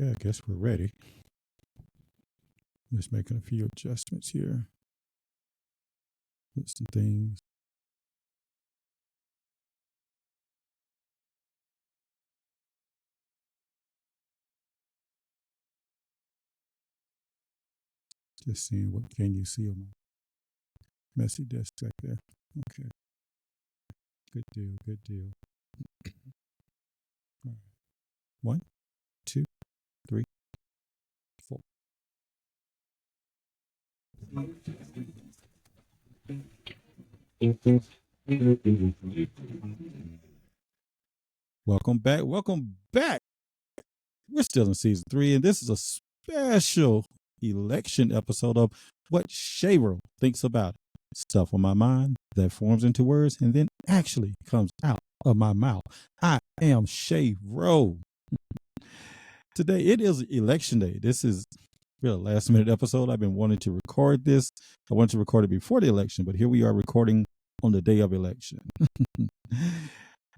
Okay, I guess we're ready. Just making a few adjustments here. Put some things. Just seeing what can you see on my messy desk back there. Okay. Good deal, good deal. All right. 1, 2, 3, 4. Welcome back. Welcome back. We're still in season 3, and this is a special election episode of What Chetro Thinks About It. Stuff on my mind that forms into words and then actually comes out of my mouth. I am Chetro. Today, it is election day. This is really a last minute episode. I've been wanting to record this. I wanted to record it before the election, but here we are recording on the day of election.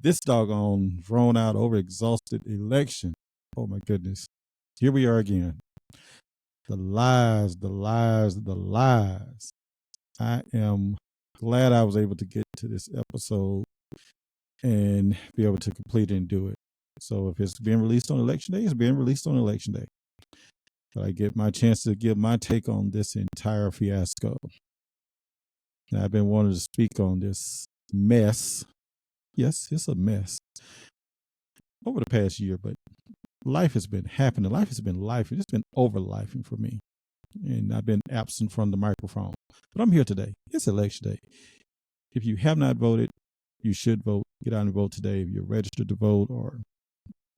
This doggone drawn out, overexhausted election. Oh my goodness. Here we are again. The lies, the lies, the lies. I am glad I was able to get to this episode and be able to complete it and do it. So if it's being released on election day, it's being released on election day. But I get my chance to give my take on this entire fiasco. And I've been wanting to speak on this mess. Yes, it's a mess over the past year, but life has been happening. Life has been life. It's been over-lifing for me. And I've been absent from the microphone. But I'm here today. It's election day. If you have not voted, you should vote. Get out and vote today. If you're registered to vote, or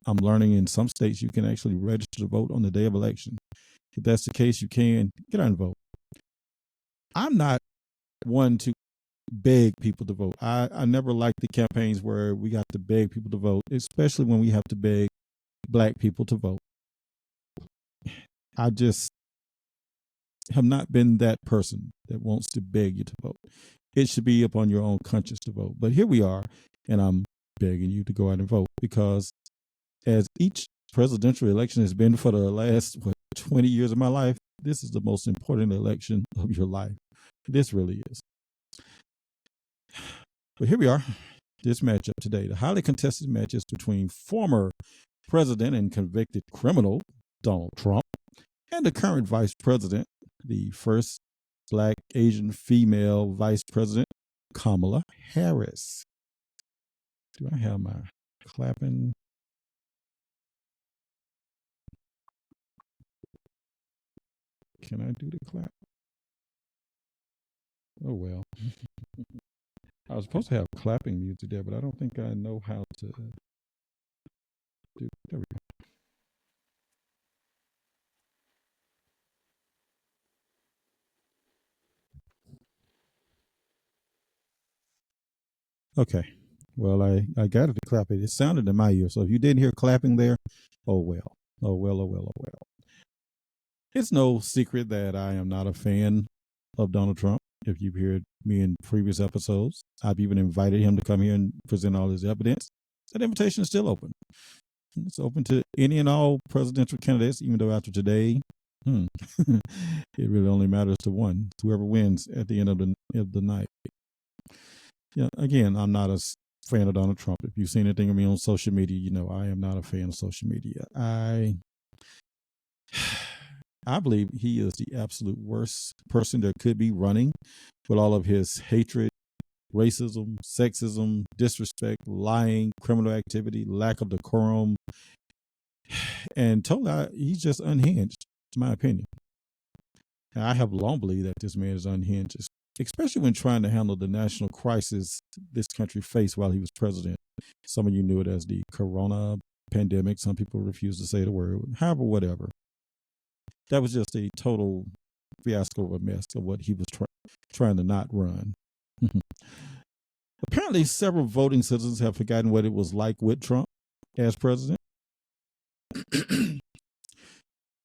I'm learning in some states you can actually register to vote on the day of election. If that's the case, you can get out and vote. I'm not one to beg people to vote. I never liked the campaigns where we got to beg people to vote, especially when we have to beg Black people to vote. I just have not been that person that wants to beg you to vote. It should be upon your own conscience to vote. But here we are, and I'm begging you to go out and vote, because as each presidential election has been for the last 20 years of my life, this is the most important election of your life. This really is. But here we are, this matchup today. The highly contested match is between former president and convicted criminal Donald Trump and the current vice president, the first Black Asian female vice president, Kamala Harris. Do I have my clapping? Can I do the clap? Oh, well. I was supposed to have clapping music there, but I don't think I know how to do. There we go. Okay. Well, I got it to clap it. It sounded in my ear. So if you didn't hear clapping there, oh well. Oh well, oh well, oh well. It's no secret that I am not a fan of Donald Trump. If you've heard me in previous episodes, I've even invited him to come here and present all his evidence. That invitation is still open. It's open to any and all presidential candidates, even though after today, it really only matters to one, whoever wins at the end of the night. Yeah, again, I'm not a fan of Donald Trump. If you've seen anything of me on social media, you know I am not a fan of social media. I believe he is the absolute worst person that could be running, with all of his hatred, racism, sexism, disrespect, lying, criminal activity, lack of decorum, and totally, he's just unhinged, in my opinion. And I have long believed that this man is unhinged, especially when trying to handle the national crisis this country faced while he was president. Some of you knew it as the corona pandemic. Some people refuse to say the word. However, whatever. That was just a total fiasco of a mess of what he was trying to not run. Apparently, several voting citizens have forgotten what it was like with Trump as president.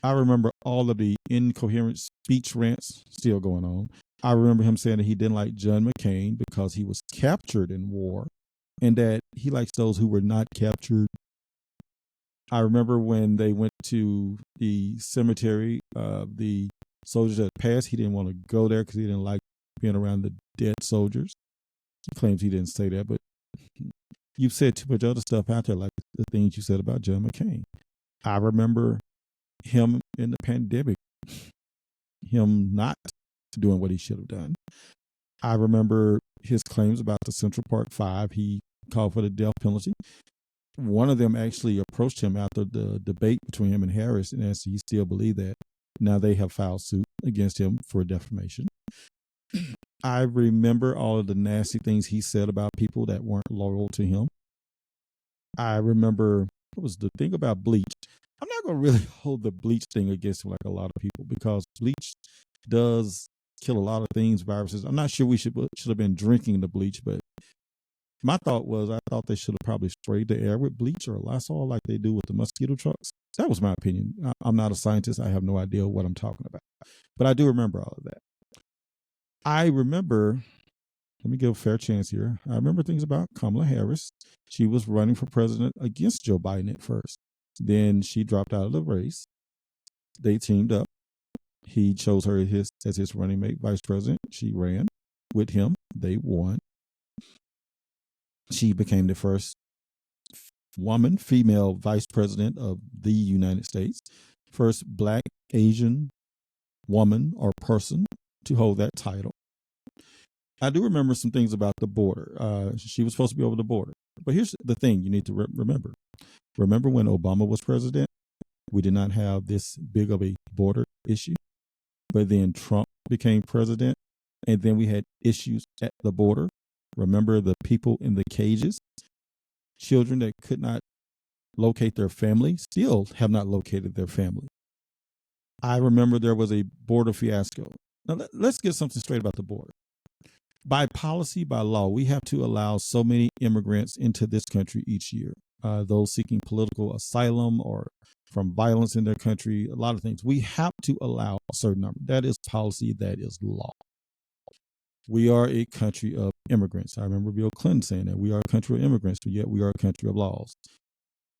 I remember all of the incoherent speech rants still going on. I remember him saying that he didn't like John McCain because he was captured in war, and that he likes those who were not captured. I remember when they went to the cemetery of the soldiers that passed. He didn't want to go there because he didn't like being around the dead soldiers. He claims he didn't say that, but you've said too much other stuff out there, like the things you said about John McCain. I remember him in the pandemic, him not doing what he should have done. I remember his claims about the Central Park Five. He called for the death penalty. One of them actually approached him after the debate between him and Harris and asked if he still believed that. Now they have filed suit against him for defamation. I remember all of the nasty things he said about people that weren't loyal to him. I remember, what was the thing about Bleach? I'm not going to really hold the Bleach thing against him like a lot of people, because Bleach does kill a lot of things, viruses. I'm not sure we should have been drinking the bleach, but my thought was, I thought they should have probably sprayed the air with bleach or Lysol like they do with the mosquito trucks. That was my opinion. I'm not a scientist. I have no idea what I'm talking about, but I do remember all of that. I remember, let me give a fair chance here. I remember things about Kamala Harris. She was running for president against Joe Biden at first. Then she dropped out of the race. They teamed up. He chose her as his running mate, vice president. She ran with him. They won. She became the first female vice president of the United States, first Black, Asian woman or person to hold that title. I do remember some things about the border. She was supposed to be over the border. But here's the thing you need to remember. Remember when Obama was president? We did not have this big of a border issue. But then Trump became president, and then we had issues at the border. Remember the people in the cages? Children that could not locate their family still have not located their family. I remember there was a border fiasco. Now, let's get something straight about the border. By policy, by law, we have to allow so many immigrants into this country each year. Those seeking political asylum or from violence in their country, a lot of things. We have to allow a certain number. That is policy. That is law. We are a country of immigrants. I remember Bill Clinton saying that we are a country of immigrants, but yet we are a country of laws.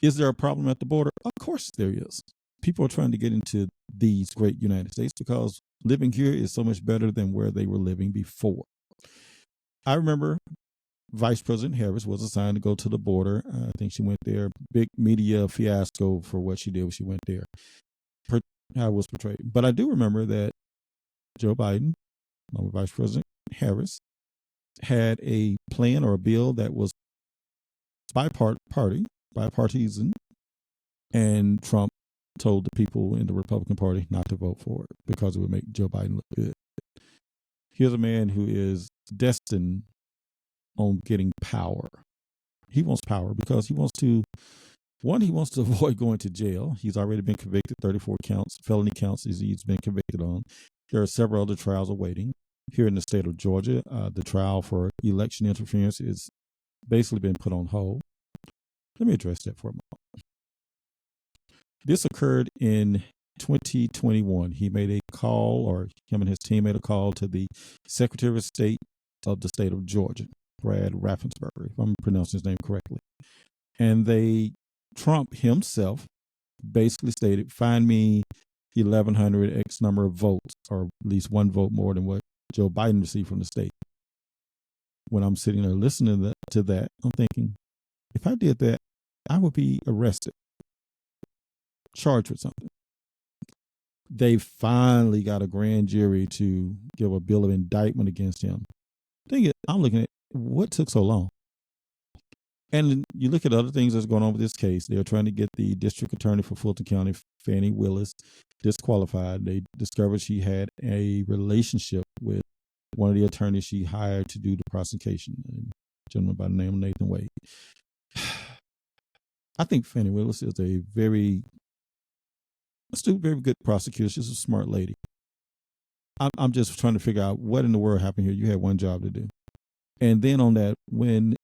Is there a problem at the border? Of course there is. People are trying to get into these great United States because living here is so much better than where they were living before. I remember Vice President Harris was assigned to go to the border. I think she went there. Big media fiasco for what she did when she went there. How it was portrayed. But I do remember that Joe Biden, Vice President Harris, had a plan or a bill that was bipartisan, and Trump told the people in the Republican Party not to vote for it because it would make Joe Biden look good. Here's a man who is destined on getting power. He wants power because he wants to avoid going to jail. He's already been convicted, 34 counts, felony counts he's been convicted on. There are several other trials awaiting. Here in the state of Georgia, the trial for election interference is basically been put on hold. Let me address that for a moment. This occurred in 2021. He made a call, or him and his team made a call to the Secretary of State of the state of Georgia, Brad Raffensperger, if I'm pronouncing his name correctly. And Trump himself basically stated, find me 1,100 X number of votes, or at least one vote more than what Joe Biden received from the state. When I'm sitting there listening to that, I'm thinking, if I did that, I would be arrested, charged with something. They finally got a grand jury to give a bill of indictment against him. I'm looking at what took so long. And you look at other things that's going on with this case. They're trying to get the district attorney for Fulton County, Fannie Willis, disqualified. They discovered she had a relationship with one of the attorneys she hired to do the prosecution, a gentleman by the name of Nathan Wade. I think Fannie Willis is a very astute, very good prosecutor. She's a smart lady. I'm just trying to figure out what in the world happened here. You had one job to do. And then on that, when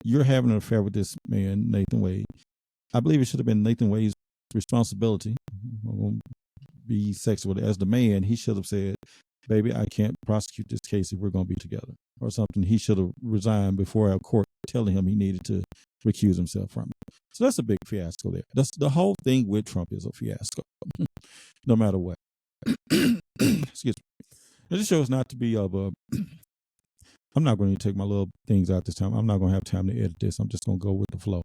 you're having an affair with this man, Nathan Wade, I believe it should have been Nathan Wade's responsibility. I won't be sexual. As the man, he should have said, baby, I can't prosecute this case if we're going to be together, or something. He should have resigned before our court telling him he needed to recuse himself from it. So that's a big fiasco there. That's the whole thing with Trump is a fiasco, no matter what. Excuse me. It just shows not to be of a. I'm not going to take my little things out this time. I'm not going to have time to edit this. I'm just going to go with the flow.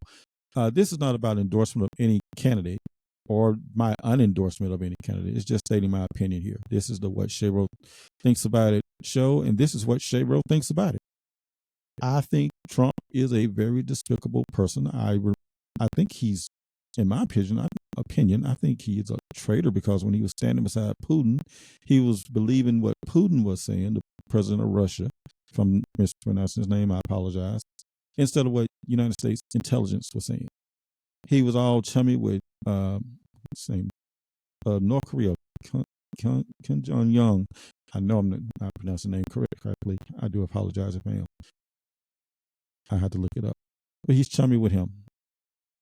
This is not about endorsement of any candidate or my unendorsement of any candidate. It's just stating my opinion here. This is the What Chetro Thinks About It show, and this is what Chetro thinks about it. I think Trump is a very despicable person. I think he's, in my opinion, I think he is a traitor, because when he was standing beside Putin, he was believing what Putin was saying, the president of Russia. If I'm mispronouncing his name, I apologize. Instead of what United States intelligence was saying. He was all chummy with what's his name? North Korea, Kim Jong-un. I know I'm not pronouncing the name correctly. I do apologize if I am. I had to look it up. But he's chummy with him.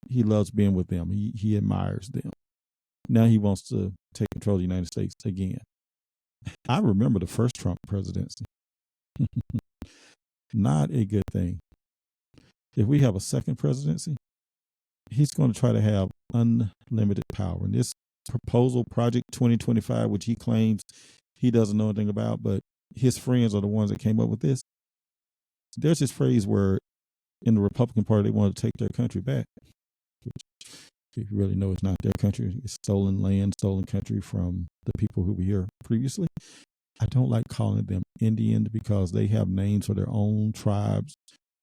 He loves being with them. He admires them. Now he wants to take control of the United States again. I remember the first Trump presidency. Not a good thing. If we have a second presidency, he's going to try to have unlimited power. And this proposal, Project 2025, which he claims he doesn't know anything about, but his friends are the ones that came up with this. There's this phrase where in the Republican Party, they want to take their country back, which, if you really know, it's not their country. It's stolen land, stolen country from the people who were here previously. I don't like calling them Indian because they have names for their own tribes.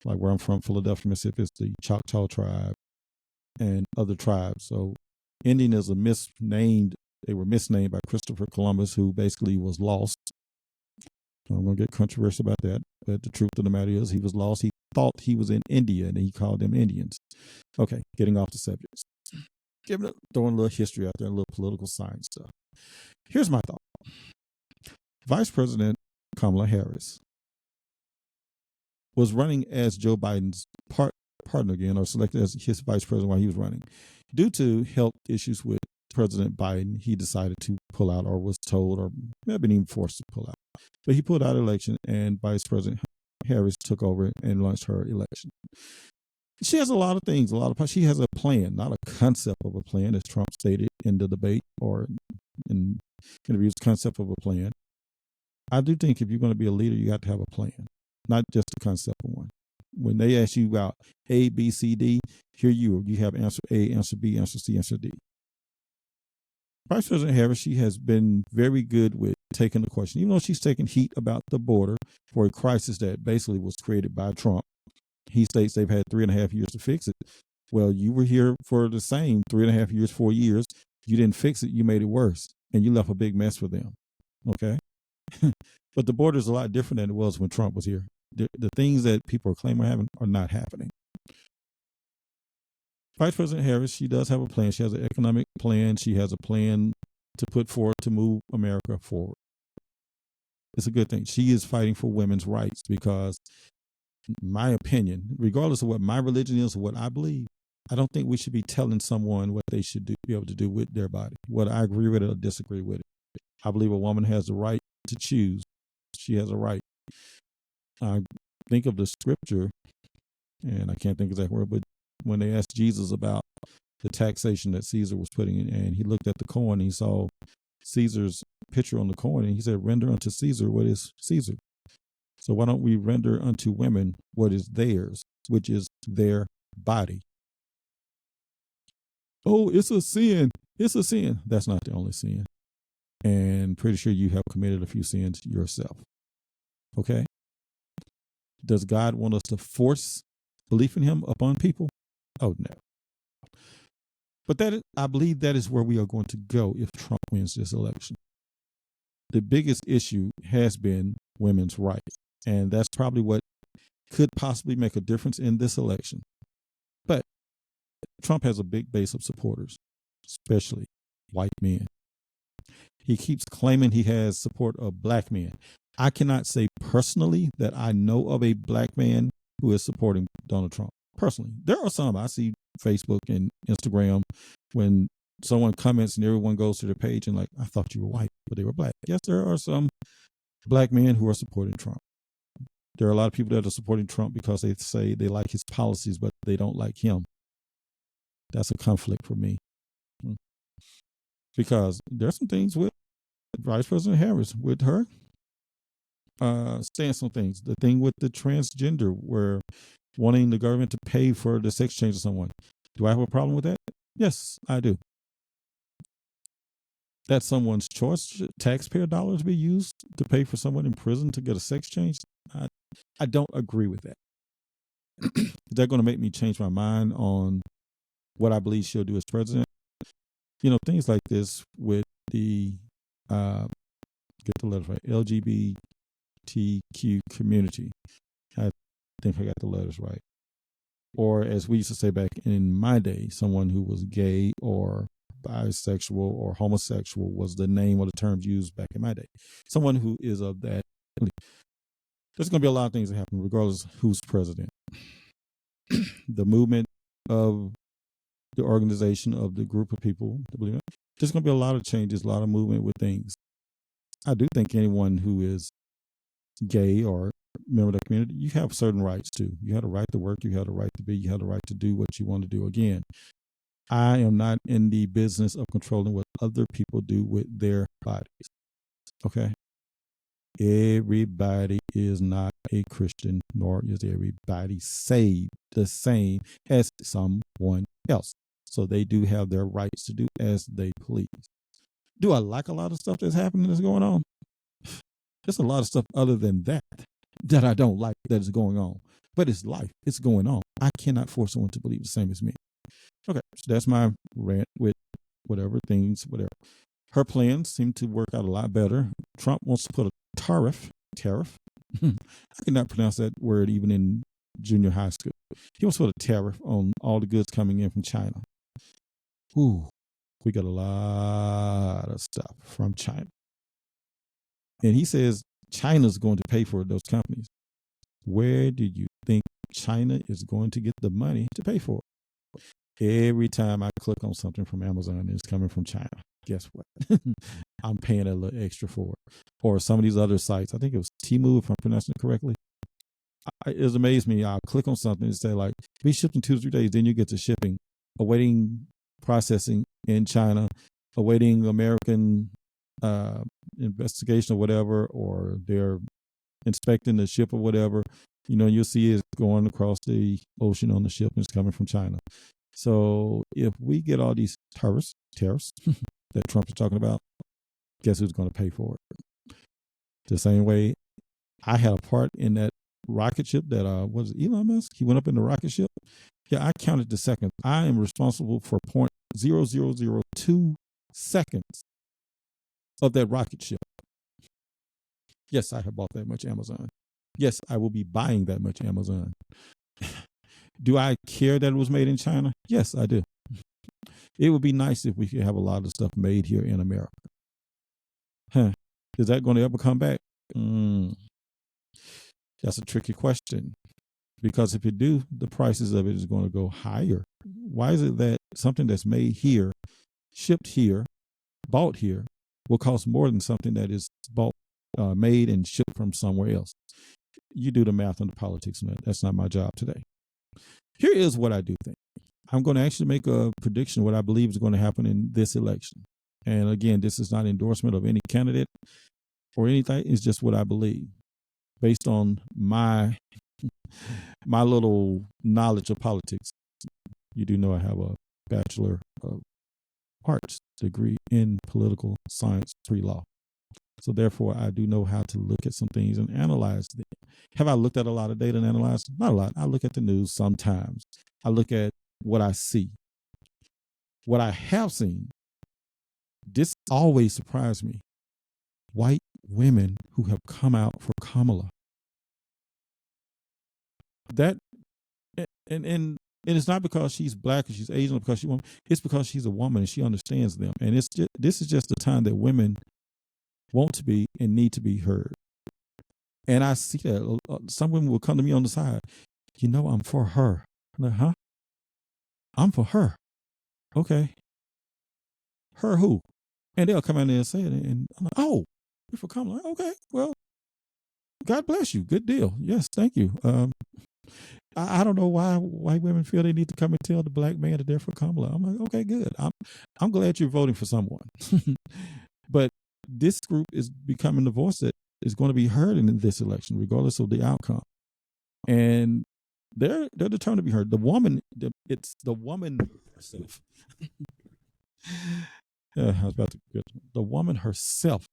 Like where I'm from, Philadelphia, Mississippi, it's the Choctaw tribe and other tribes. So Indian is they were misnamed by Christopher Columbus, who basically was lost. I'm going to get controversial about that. But the truth of the matter is he was lost. He thought he was in India and he called them Indians. Okay, getting off the subjects. Throwing a little history out there, a little political science stuff. Here's my thought. Vice President Kamala Harris was running as Joe Biden's partner again, or selected as his vice president while he was running. Due to health issues with President Biden, he decided to pull out, or was told, or may have been even forced to pull out. But he pulled out of the election, and Vice President Harris took over and launched her election. She has a lot of things, she has a plan, not a concept of a plan, as Trump stated in the debate or in interviews, concept of a plan. I do think if you're going to be a leader, you have to have a plan, not just a concept of one. When they ask you about A, B, C, D, here you have answer A, answer B, answer C, answer D. Vice President Harris, she has been very good with taking the question, even though she's taken heat about the border for a crisis that basically was created by Trump. He states they've had 3.5 years to fix it. Well, you were here for the same 3.5 years, 4 years. You didn't fix it. You made it worse, and you left a big mess for them. Okay. But the border is a lot different than it was when Trump was here. The things that people are claiming are not happening. Vice President Harris, she does have a plan. She has an economic plan. She has a plan to put forward to move America forward. It's a good thing. She is fighting for women's rights because, in my opinion, regardless of what my religion is or what I believe, I don't think we should be telling someone what they should be able to do with their body, whether I agree with it or disagree with it. I believe a woman has the right to choose. She has a right. I think of the scripture, and I can't think of that word, but when they asked Jesus about the taxation that Caesar was putting in, and he looked at the coin, and he saw Caesar's picture on the coin, and he said, "Render unto Caesar what is Caesar." So why don't we render unto women what is theirs, which is their body? Oh, it's a sin. It's a sin. That's not the only sin. And pretty sure you have committed a few sins yourself. Okay? Does God want us to force belief in him upon people? Oh, no. But I believe that is where we are going to go if Trump wins this election. The biggest issue has been women's rights. And that's probably what could possibly make a difference in this election. But Trump has a big base of supporters, especially white men. He keeps claiming he has support of black men. I cannot say personally that I know of a black man who is supporting Donald Trump. Personally, there are some. I see Facebook and Instagram when someone comments and everyone goes to their page and like, I thought you were white, but they were black. Yes, there are some black men who are supporting Trump. There are a lot of people that are supporting Trump because they say they like his policies, but they don't like him. That's a conflict for me. Because there's some things with Vice President Harris, with her saying some things. The thing with the transgender, where wanting the government to pay for the sex change of someone. Do I have a problem with that? Yes, I do. That's someone's choice. Should taxpayer dollars be used to pay for someone in prison to get a sex change? I don't agree with that. Is that going to make me change my mind on what I believe she'll do as president? You know, things like this with the get the letters right, LGBTQ community. I think I got the letters right. Or as we used to say back in my day, someone who was gay or bisexual or homosexual was the name or the terms used back in my day. Someone who is of that. There's going to be a lot of things that happen regardless of who's president. The movement of the organization of the group of people, there's going to be a lot of changes, a lot of movement with things. I do think anyone who is gay or member of the community, you have certain rights too. You have a right to work, you have a right to be, you have a right to do what you want to do. Again, I am not in the business of controlling what other people do with their bodies. Okay? Everybody is not a Christian, nor is everybody saved the same as someone else. So they do have their rights to do as they please. Do I like a lot of stuff that's happening, that's going on? There's a lot of stuff other than that I don't like that is going on. But it's life. It's going on. I cannot force someone to believe the same as me. Okay, so that's my rant with whatever. Her plans seem to work out a lot better. Trump wants to put a tariff. I cannot pronounce that word even in junior high school. He wants to put a tariff on all the goods coming in from China. Ooh, we got a lot of stuff from China. And he says China's going to pay for those companies. Where do you think China is going to get the money to pay for it? Every time I click on something from Amazon, it's coming from China. Guess what? I'm paying a little extra for it. Or some of these other sites, I think it was Temu, if I'm pronouncing it correctly. It's amazed me. I'll click on something and say, like, be shipped in 2 to 3 days. Then you get to shipping, awaiting processing in China, awaiting American investigation or whatever, or they're inspecting the ship or whatever. You know, you'll see it's going across the ocean on the ship and it's coming from China. So if we get all these tariffs that Trump is talking about, guess who's going to pay for it? The same way I had a part in that rocket ship that was it Elon Musk? He went up in the rocket ship. Yeah, I counted the seconds. I am responsible for 0.0002 seconds of that rocket ship. Yes, I have bought that much Amazon. Yes, I will be buying that much Amazon. Do I care that it was made in China? Yes, I do. It would be nice if we could have a lot of stuff made here in America. Is that going to ever come back? That's a tricky question. Because if you do, the prices of it is going to go higher. Why is it that something that's made here, shipped here, bought here, will cost more than something that is bought, made and shipped from somewhere else? You do the math and the politics on that. That's not my job today. Here is what I do think. I'm going to actually make a prediction of what I believe is going to happen in this election. And again, this is not endorsement of any candidate or anything. It's just what I believe based on my little knowledge of politics. You do know I have a Bachelor of Arts degree in political science pre-law. So therefore, I do know how to look at some things and analyze them. Have I looked at a lot of data and analyzed? Not a lot. I look at the news sometimes. I look at what I see. What I have seen, this always surprised me. White women who have come out for Kamala. That, and it's not because she's black or she's Asian or because she's woman. It's because she's a woman and she understands them. And this is just the time that women want to be and need to be heard. And I see that some women will come to me on the side. You know, I'm for her. I'm like, huh? I'm for her. Okay. Her who? And they'll come in there and say it. And I'm like, oh, you're for Kamala. Okay, well, God bless you. Good deal. Yes, thank you. I don't know why white women feel they need to come and tell the black man that they're for Kamala. I'm like, okay, good. I'm glad you're voting for someone. But this group is becoming the voice that is going to be heard in this election, regardless of the outcome. And they're determined to be heard. It's the woman herself. I was about to get the woman herself.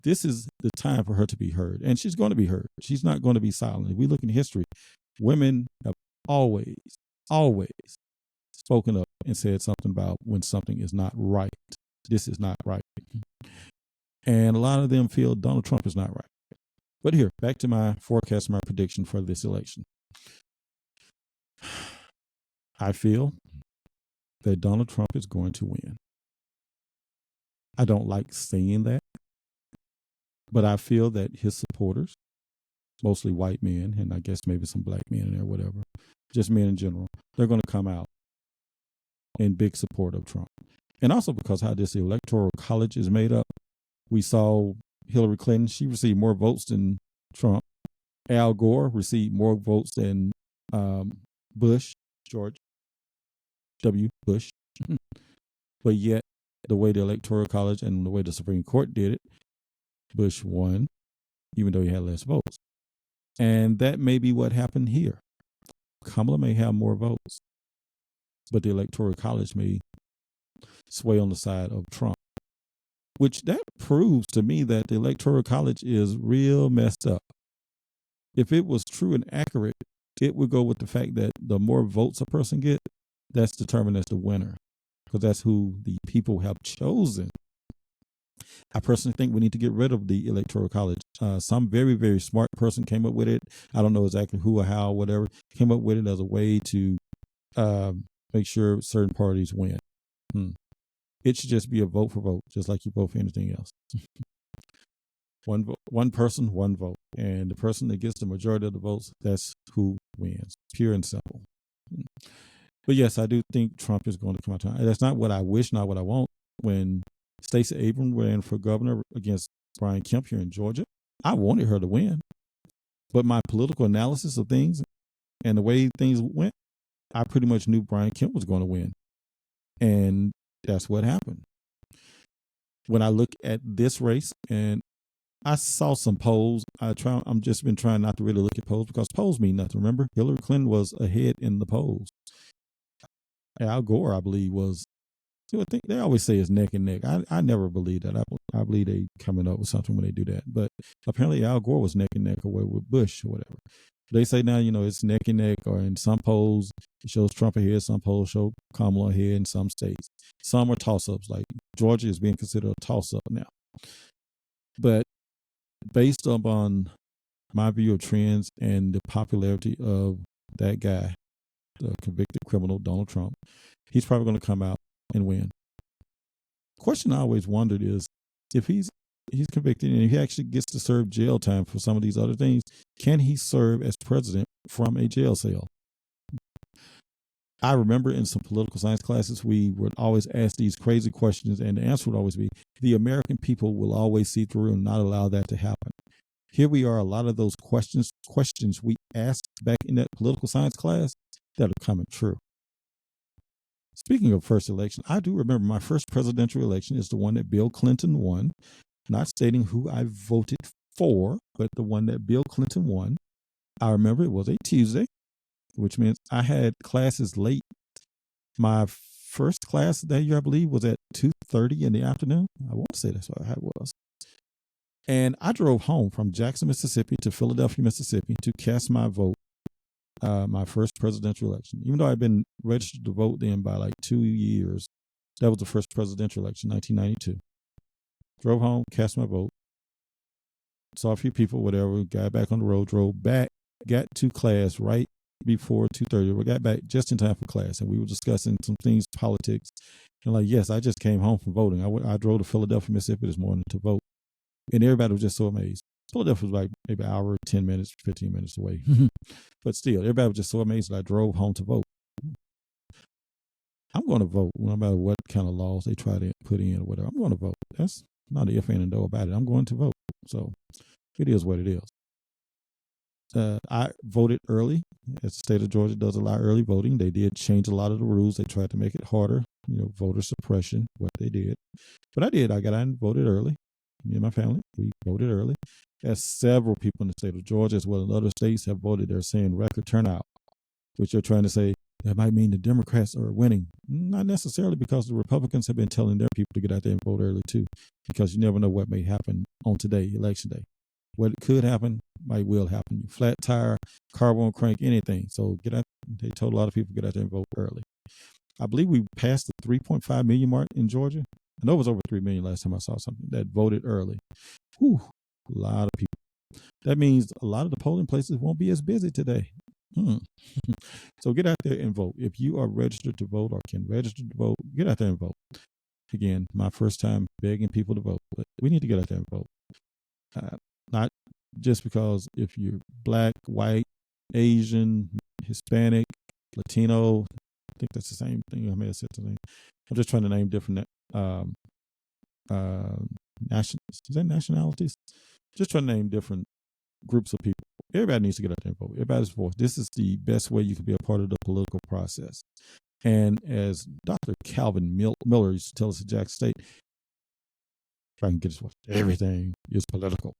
This is the time for her to be heard, and she's going to be heard. She's not going to be silent. If we look in history, women have always spoken up and said something about when something is not right. This is not right. And a lot of them feel Donald Trump is not right. But here, back to my forecast, my prediction for this election. I feel that Donald Trump is going to win. I don't like saying that, but I feel that his supporters, mostly white men, and I guess maybe some black men in there, whatever, just men in general, they're going to come out in big support of Trump. And also because how this electoral college is made up, we saw Hillary Clinton, she received more votes than Trump. Al Gore received more votes than Bush, George W. Bush. But yet, the way the electoral college and the way the Supreme Court did it, Bush won, even though he had less votes. And that may be what happened here. Kamala may have more votes, but the electoral college may sway on the side of Trump, which that proves to me that the electoral college is real messed up. If it was true and accurate, it would go with the fact that the more votes a person gets, that's determined as the winner, because that's who the people have chosen. I personally think we need to get rid of the electoral college. Some very, very smart person came up with it. I don't know exactly who or how, whatever, came up with it as a way to make sure certain parties win. It should just be a vote for vote, just like you vote for anything else. One vote, one person, one vote. And the person that gets the majority of the votes, that's who wins. Pure and simple. But yes, I do think Trump is going to come out. That's not what I wish, not what I want. When Stacey Abrams ran for governor against Brian Kemp here in Georgia, I wanted her to win. But my political analysis of things and the way things went, I pretty much knew Brian Kemp was going to win. And that's what happened. When I look at this race, and I saw some polls, I'm just been trying not to really look at polls because polls mean nothing. Remember, Hillary Clinton was ahead in the polls. Al Gore, I believe, was. I think they always say it's neck and neck. I never believe that. I believe they coming up with something when they do that. But apparently Al Gore was neck and neck away with Bush or whatever. They say now, it's neck and neck, or in some polls it shows Trump ahead, some polls show Kamala ahead in some states. Some are toss-ups, like Georgia is being considered a toss-up now. But based upon my view of trends and the popularity of that guy, the convicted criminal Donald Trump, he's probably going to come out and win. Question I always wondered is, if he's convicted and he actually gets to serve jail time for some of these other things, can he serve as president from a jail cell? I remember in some political science classes, we would always ask these crazy questions, and the answer would always be, the American people will always see through and not allow that to happen. Here we are, a lot of those questions we asked back in that political science class that are coming true. Speaking of first election, I do remember my first presidential election is the one that Bill Clinton won, not stating who I voted for, but the one that Bill Clinton won. I remember it was a Tuesday, which means I had classes late. My first class that year, I believe, was at 2:30 in the afternoon. I want to say that's what it was. And I drove home from Jackson, Mississippi to Philadelphia, Mississippi to cast my vote. My first presidential election. Even though I'd been registered to vote then by like 2 years, that was the first presidential election, 1992. Drove home, cast my vote, saw a few people, whatever, got back on the road, drove back, got to class right before 2:30. We got back just in time for class, and we were discussing some things, politics. And like, yes, I just came home from voting. I drove to Philadelphia, Mississippi this morning to vote. And everybody was just so amazed. Philadelphia was like maybe an hour, 10 minutes, 15 minutes away. But still, everybody was just so amazed that I drove home to vote. I'm going to vote no matter what kind of laws they try to put in or whatever. I'm going to vote. That's not an if and a no about it. I'm going to vote. So it is what it is. I voted early. As the state of Georgia does allow early voting. They did change a lot of the rules. They tried to make it harder, voter suppression, what they did. But I did. I got out and voted early. Me and my family, we voted early. As several people in the state of Georgia, as well as other states, have voted, they're saying record turnout, which they're trying to say that might mean the Democrats are winning. Not necessarily, because the Republicans have been telling their people to get out there and vote early too, because you never know what may happen on today, election day. What could happen might will happen. Flat tire, car won't crank, anything. So get out. They told a lot of people get out there and vote early. I believe we passed the 3.5 million mark in Georgia. I know it was over 3 million last time I saw something that voted early. Whew, a lot of people. That means a lot of the polling places won't be as busy today. So get out there and vote. If you are registered to vote or can register to vote, get out there and vote. Again, my first time begging people to vote, but we need to get out there and vote. Not just because if you're black, white, Asian, Hispanic, Latino, I think that's the same thing. I may have said something. I'm just trying to name different nationalities. Just trying to name different groups of people. Everybody needs to get out there and vote. Everybody's voice. This is the best way you can be a part of the political process. And as Dr. Calvin Miller used to tell us at Jackson State, if I can get his voice, everything is political.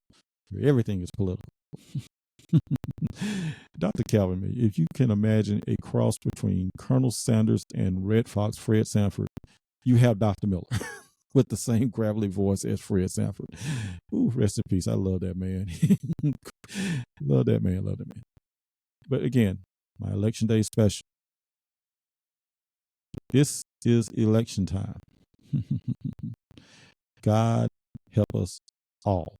Everything is political. Dr. Calvin, if you can imagine a cross between Colonel Sanders and Red Fox Fred Sanford, you have Dr. Miller with the same gravelly voice as Fred Sanford. Ooh, rest in peace. I love that man. Love that man. But again, my election day special. This is election time. God help us all.